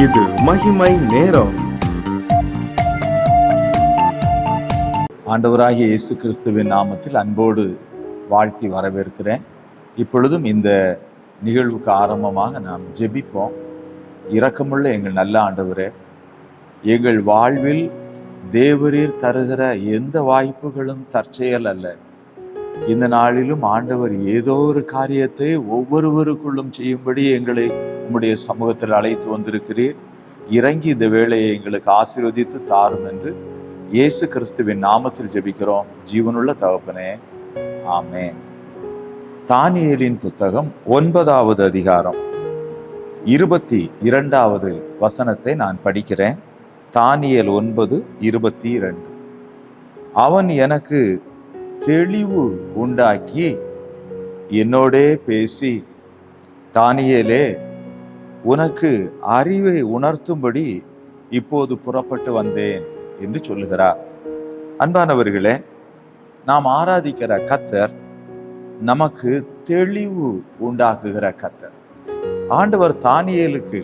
இது மகிமை நேரம். ஆண்டவராகிய இயேசு கிறிஸ்துவின் நாமத்தில் அன்போடு வாழ்த்தி வரவேற்கிறேன். இப்பொழுதும் இந்த நிகழ்வுக்கு ஆரம்பமாக நாம் ஜெபிப்போம். இரக்கமுள்ள எங்கள் நல்ல ஆண்டவரே, எங்கள் வாழ்வில் தேவரீர் தருகிற எந்த வாய்ப்புகளும் தற்செயல் அல்ல. இந்த நாளிலும் ஆண்டவர் ஏதோ ஒரு காரியத்தை ஒவ்வொருவருக்குள்ளும் செய்யும்படி எங்களை உம்முடைய சமூகத்தில் அழைத்து வந்திருக்கிறீர். இறங்கி இந்த வேளையை எங்களுக்கு ஆசீர்வதித்து தாரும் என்று இயேசு கிறிஸ்துவின் நாமத்தில் ஜெபிக்கிறோம் ஜீவனுள்ள தகப்பனே, ஆமென். தானியேலின் புத்தகம் 9வது அதிகாரம் 22வது வசனத்தை நான் படிக்கிறேன். தானியேல் 9:22. அவன் எனக்கு தெளிவு உண்டாக்கி என்னோடே பேசி, தானியேலே, உனக்கு அறிவை உணர்த்தும்படி இப்போது புறப்பட்டு வந்தேன் என்று சொல்லுகிறார். அன்பானவர்களே, நாம் ஆராதிக்கிற கர்த்தர் நமக்கு தெளிவு உண்டாக்குகிற கர்த்தர். ஆண்டவர் தானியேலுக்கு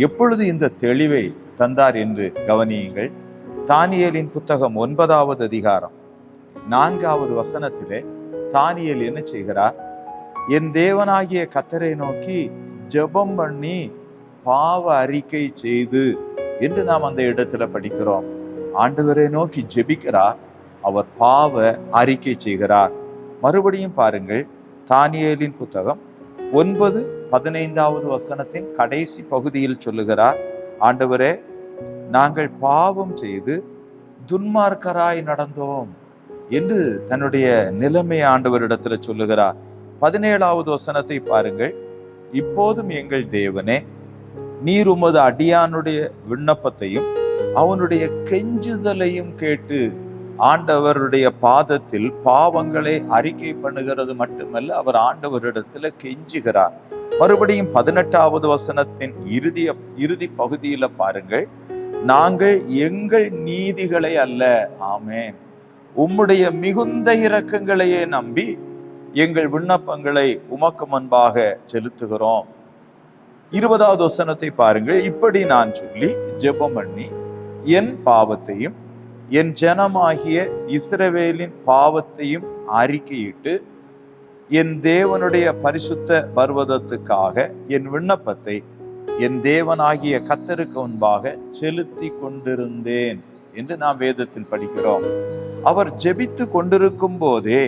எப்பொழுது இந்த தெளிவை தந்தார் என்று கவனியுங்கள். தானியேலின் புத்தகம் 9வது அதிகாரம் 4வது வசனத்திலே தானியேல் என்ன செய்கிறார்? என் தேவனாகிய கர்த்தரை நோக்கி ஜெபம் பண்ணி பாவ அறிக்கை செய்து என்று நாம் அந்த இடத்துல படிக்கிறோம். ஆண்டவரை நோக்கி ஜெபிக்கிறார், அவர் பாவ அறிக்கை செய்கிறார். மறுபடியும் பாருங்கள், தானியேலின் புத்தகம் 9:15வது வசனத்தின் கடைசி பகுதியில் சொல்லுகிறார், ஆண்டவரே, நாங்கள் பாவம் செய்து துன்மார்க்கராய் நடந்தோம் என்று தன்னுடைய நிலைமை ஆண்டவரிடத்துல சொல்லுகிறார். 17வது வசனத்தை பாருங்கள், இப்போதும் எங்கள் தேவனே, நீர் உமது அடியானுடைய விண்ணப்பத்தையும் அவனுடைய கெஞ்சுதலையும் கேட்டு ஆண்டவருடைய பாதத்தில் பாவங்களை அறிக்கை பண்ணுகிறது மட்டுமல்ல, அவர் ஆண்டவரிடத்துல கெஞ்சுகிறார். மறுபடியும் 18வது வசனத்தின் இறுதி பகுதியில பாருங்கள், நாங்கள் எங்கள் நீதிகளை அல்ல, ஆமென், உம்முடைய மிகுந்த இரக்கங்களையே நம்பி எங்கள் விண்ணப்பங்களை உமக்கு முன்பாக செலுத்துகிறோம். 20வது வசனத்தை பாருங்கள், இப்படி நான் சொல்லி ஜெபம் பண்ணி என் பாவத்தையும் என் ஜனமாகிய இஸ்ரவேலின் பாவத்தையும் அறிக்கையிட்டு என் தேவனுடைய பரிசுத்த பர்வதத்துக்காக என் விண்ணப்பத்தை என் தேவனாகிய கர்த்தருக்கு முன்பாக செலுத்தி கொண்டிருந்தேன் என்று நாம் வேதத்தில் படிக்கிறோம். அவர் ஜெபித்து கொண்டிருக்கும் போதே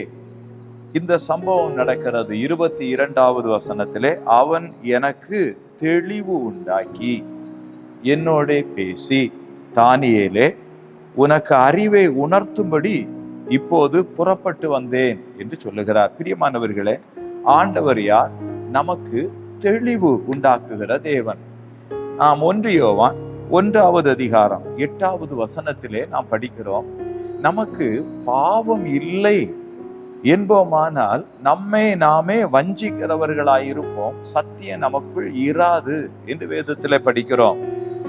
இந்த சம்பவம் நடக்கிறது. 22வது வசனத்திலே, அவன் எனக்கு தெளிவு உண்டாக்கி என்னோட பேசி, தானியேலே, உனக்கு அறிவை உணர்த்தும்படி இப்போது புறப்பட்டு வந்தேன் என்று சொல்லுகிறார். பிரியமானவர்களே, ஆண்டவர் யார்? நமக்கு தெளிவு உண்டாக்குகிற தேவன். 1 யோவான் 1வது அதிகாரம் 8வது வசனத்திலே நாம் படிக்கிறோம், நமக்கு பாவம் இல்லை என்போமானால் நம்மை நாமே வஞ்சிக்கிறவர்களாயிருப்போம், சத்தியம் நமக்குள் இராது என்று வேதத்திலே படிக்கிறோம்.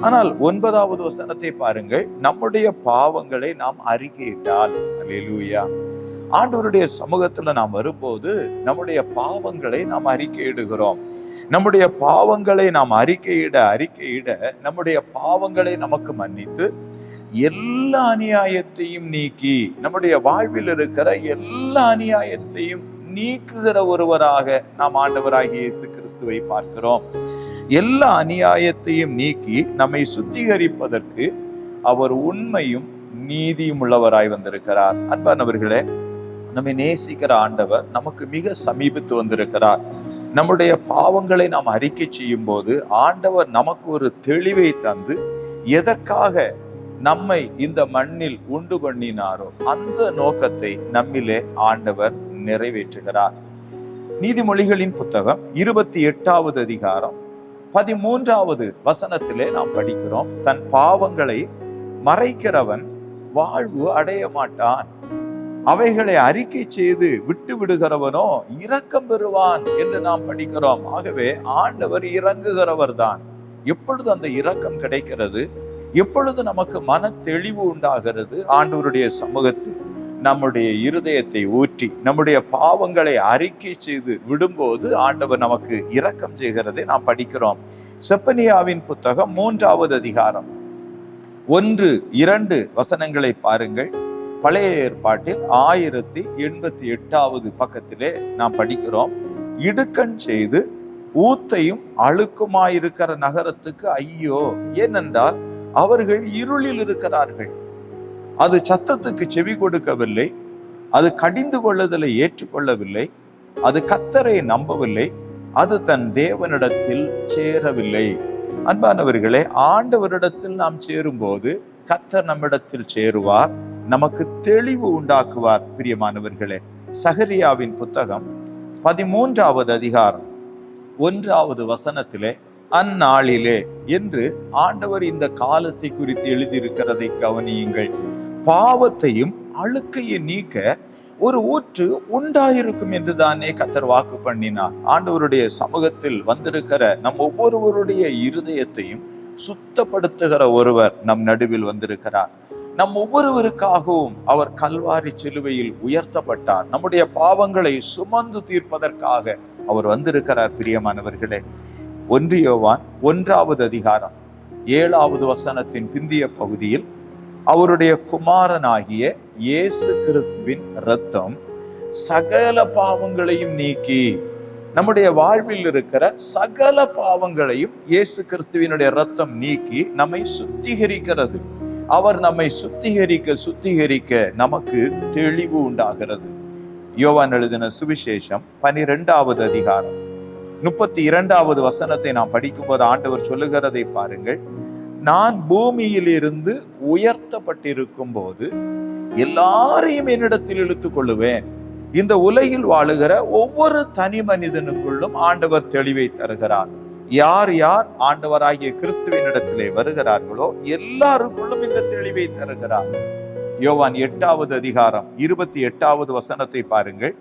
ஆனால் 9வது வசனத்தை பாருங்கள், நம்முடைய பாவங்களை நாம் அறிக்கையிட்டால், அல்லேலூயா, ஆண்டவருடைய சமூகத்துல நாம் வரும்போது நம்முடைய பாவங்களை நாம் அறிக்கையிடுகிறோம். நம்முடைய பாவங்களை நாம் அறிக்கையிட நம்முடைய பாவங்களை நமக்கு மன்னித்து எல்லா அநியாயத்தையும் நீக்கி நம்முடைய வாழ்வில் இருக்கிற எல்லா அநியாயத்தையும் நீக்குகிற ஒருவராக நாம் ஆண்டவராகிய இயேசு கிறிஸ்துவை பார்க்கிறோம். எல்லா அநியாயத்தையும் நீக்கி நம்மை சுத்திகரிப்பதற்கு அவர் உண்மையும் நீதியும் உள்ளவராய் வந்திருக்கிறார். அன்பானவர்களே, நம்மை நேசிக்கிற ஆண்டவர் நமக்கு மிக சமீபித்து வந்திருக்கிறார். நம்முடைய பாவங்களை நாம் அறிக்கை செய்யும் போது ஆண்டவர் நமக்கு ஒரு தெளிவை தந்து எதற்காக நம்மை இந்த மண்ணில் உண்டு பண்ணினாரோ அந்த நோக்கத்தை நம்மிலே ஆண்டவர் நிறைவேற்றுகிறார். நீதிமொழிகளின் புத்தகம் 28வது அதிகாரம் 13வது வசனத்திலே நாம் படிக்கிறோம், தன் பாவங்களை மறைக்கிறவன் வாழ்வு அடைய மாட்டான், அவைகளை அறிக்கை செய்து விட்டு விடுகிறவனோ இரக்கம் பெறுவான் என்று நாம் படிக்கிறோம். ஆகவே ஆண்டவர் இறங்குகிறவர் தான். எப்பொழுது அந்த இரக்கம் கிடைக்கிறது? எப்பொழுது நமக்கு மன தெளிவு உண்டாகிறது? ஆண்டவருடைய சமூகத்தில் நம்முடைய இருதயத்தை ஊற்றி நம்முடைய பாவங்களை அறிக்கை செய்து விடும்போது ஆண்டவர் நமக்கு இரக்கம் செய்கிறதை நாம் படிக்கிறோம். செப்பனியாவின் புத்தகம் 3வது அதிகாரம் 1-2 வசனங்களை பாருங்கள். பழைய ஏற்பாட்டில் 1088வது பக்கத்திலே நாம் படிக்கிறோம். இடுக்கண் செய்து ஊத்தையும் அழுக்குமாயிருக்கிற நகரத்துக்கு ஐயோ, ஏனென்றால் அவர்கள் இருளில் இருக்கிறார்கள். அது சத்தத்துக்கு செவி கொடுக்கவில்லை, அது கடிந்து கொள்ளுதலை ஏற்றுக்கொள்ளவில்லை, அது கர்த்தரை நம்பவில்லை, அது தன் தேவனிடத்தில் சேரவில்லை. அன்பானவர்களே, ஆண்டவரிடத்தில் நாம் சேரும்போது கர்த்தர் நம்மிடத்தில் சேருவார், நமக்கு தெளிவு உண்டாக்குவார். பிரியமானவர்களே, சகரியாவின் புத்தகம் 13வது அதிகாரம் 1வது வசனத்திலே அந்நாளிலே என்று ஆண்டவர் இந்த காலத்தை குறித்து எழுதியிருக்கிறதை கவனியுங்கள். பாவத்தையும் அழுக்கையை நீக்க ஒரு ஊற்று உண்டாயிருக்கும் என்று தானே கர்த்தர் வாக்கு பண்ணினார். ஆண்டவருடைய சமூகத்தில் வந்திருக்கிற நம் ஒவ்வொருவருடைய இருதயத்தையும் சுத்தப்படுத்துகிற ஒருவர் நம் நடுவில் வந்திருக்கிறார். நம் ஒவ்வொருவருக்காகவும் அவர் கல்வாரி சிலுவையில் உயர்த்தப்பட்டார். நம்முடைய பாவங்களை சுமந்து தீர்ப்பதற்காக அவர் வந்திருக்கிறார். பிரியமானவர்களே, 1 யோவான் 1வது அதிகாரம் 7வது வசனத்தின் பிந்திய பகுதியில் அவருடைய குமாரனாகிய இயேசு கிறிஸ்துவின் இரத்தம் சகல பாவங்களையும் நீக்கி, நம்முடைய வாழ்வில் இருக்கிற சகல பாவங்களையும் இயேசு கிறிஸ்துவினுடைய இரத்தம் நீக்கி நம்மை சுத்திகரிக்கிறது. அவர் நம்மை சுத்திகரிக்க நமக்கு தெளிவு உண்டாகிறது. யோவான் எழுதின சுவிசேஷம் 12வது அதிகாரம் 32வது வசனத்தை நாம் படிக்கும்போது ஆண்டவர் சொல்லுகிறதை பாருங்கள். நான் பூமியில் இருந்து உயர்த்தப்பட்டிருக்கும் போது எல்லாரையும் என்னிடத்தில் இழுத்துக் கொள்ளுவேன். இந்த உலகில் வாழுகிற ஒவ்வொரு தனி மனிதனுக்குள்ளும் ஆண்டவர் தெளிவை தருகிறார். யார் யார் ஆண்டவராகிய கிறிஸ்துவின் இடத்திலே வருகிறார்களோ எல்லாருக்குள்ளும் இந்த தெளிவை தருகிறார். யோவான் 8வது அதிகாரம் 28வது வசனத்தை பாருங்கள்.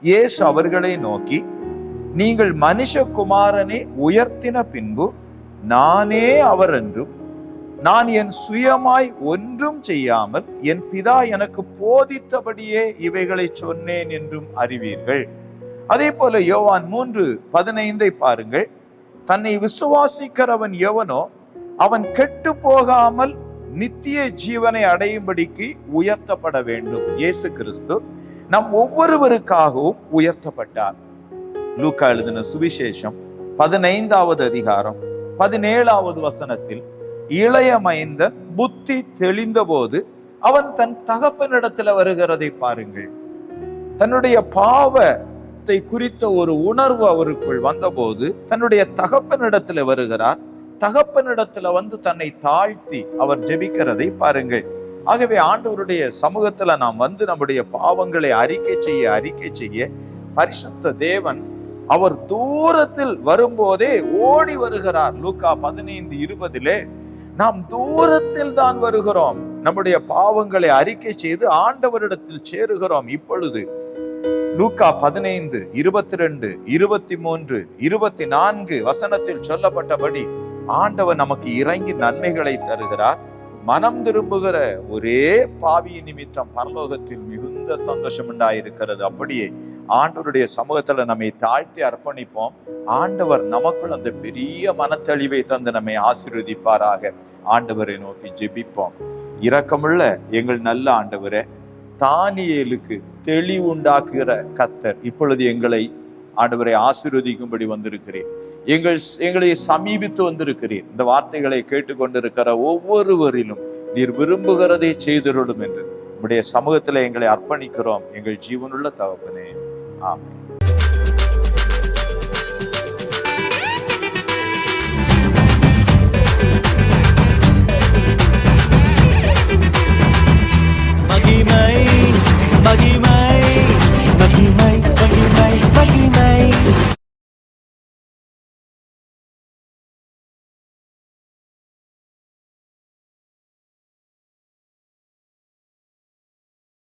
இயேசு அவர்களை நோக்கி, நீங்கள் மனுஷகுமாரனை உயர்த்தின பின்பு நானே அவர் என்றும், நான் என் சுயமாய் ஒன்றும் செய்யாமல் என் பிதா எனக்கு போதித்தபடியே இவைகளை சொன்னேன் என்றும் அறிவீர்கள். அதே போல யோவான் 3:15 பாருங்கள். தன்னை விசுவாசிக்கிறவன் எவனோ அவன் கெட்டு போகாமல் நித்திய ஜீவனை அடையும்படிக்கு உயர்த்தப்பட வேண்டும். இயேசு கிறிஸ்து நம் ஒவ்வொருவருக்காகவும் உயர்த்தப்பட்டார். லூக்கா எழுதின சுவிசேஷம் 15வது அதிகாரம் 17வது வசனத்தில், இளைய மைந்தன் புத்தி தெளிந்த போது அவன் தன் தகப்பனிடத்துல வருகிறதை பாருங்கள். தன்னுடைய பாவத்தை குறித்த ஒரு உணர்வு அவருக்குள் வந்தபோது தன்னுடைய தகப்பனிடத்துல வருகிறார். தகப்பனிடத்துல வந்து தன்னை தாழ்த்தி அவர் ஜெபிக்கிறதை பாருங்கள். ஆகவே ஆண்டவருடைய சமூகத்துல நாம் வந்து நம்முடைய பாவங்களை அறிக்கை செய்ய பரிசுத்த தேவன் அவர் தூரத்தில் வரும்போதே ஓடி வருகிறார். லூக்கா 15:20 நாம் தூரத்தில் தான் வருகிறோம், நம்முடைய பாவங்களை அறிக்கை செய்து ஆண்டவரிடத்தில் சேருகிறோம். இப்பொழுது லூக்கா 15, 22, 23, 24 வசனத்தில் சொல்லப்பட்டபடி ஆண்டவர் நமக்கு இறங்கி நன்மைகளை தருகிறார். மனம் திரும்புகிற ஒரே பாவியின் நிமித்தம் பரலோகத்தில் மிகுந்த சந்தோஷம் உண்டாயிருக்கிறது. அப்படியே ஆண்டவருடைய சமூகத்துல நம்மை தாழ்த்தி அர்ப்பணிப்போம். ஆண்டவர் நமக்குள் அந்த பெரிய மனத்தெளிவை தந்து நம்மை ஆசீர்வதிப்பாராக. ஆண்டவரை நோக்கி ஜெபிப்போம். இரக்கமுள்ள எங்கள் நல்ல ஆண்டவரே, தானியேலுக்கு தெளிவுண்டாக்குகிற கர்த்தர் இப்பொழுது எங்களை ஆண்டவரை ஆசீர்வதிக்கும்படி வந்திருக்கிறேன். எங்களை சமீபித்து வந்திருக்கிறேன். இந்த வார்த்தைகளை கேட்டுக்கொண்டிருக்கிற ஒவ்வொருவரிலும் நீர் விரும்புகிறதை செய்திருடும் என்று உம்முடைய சமூகத்துல எங்களை அர்ப்பணிக்கிறோம். எங்கள் ஜீவனுள்ள தகப்பனே, ஆமென்.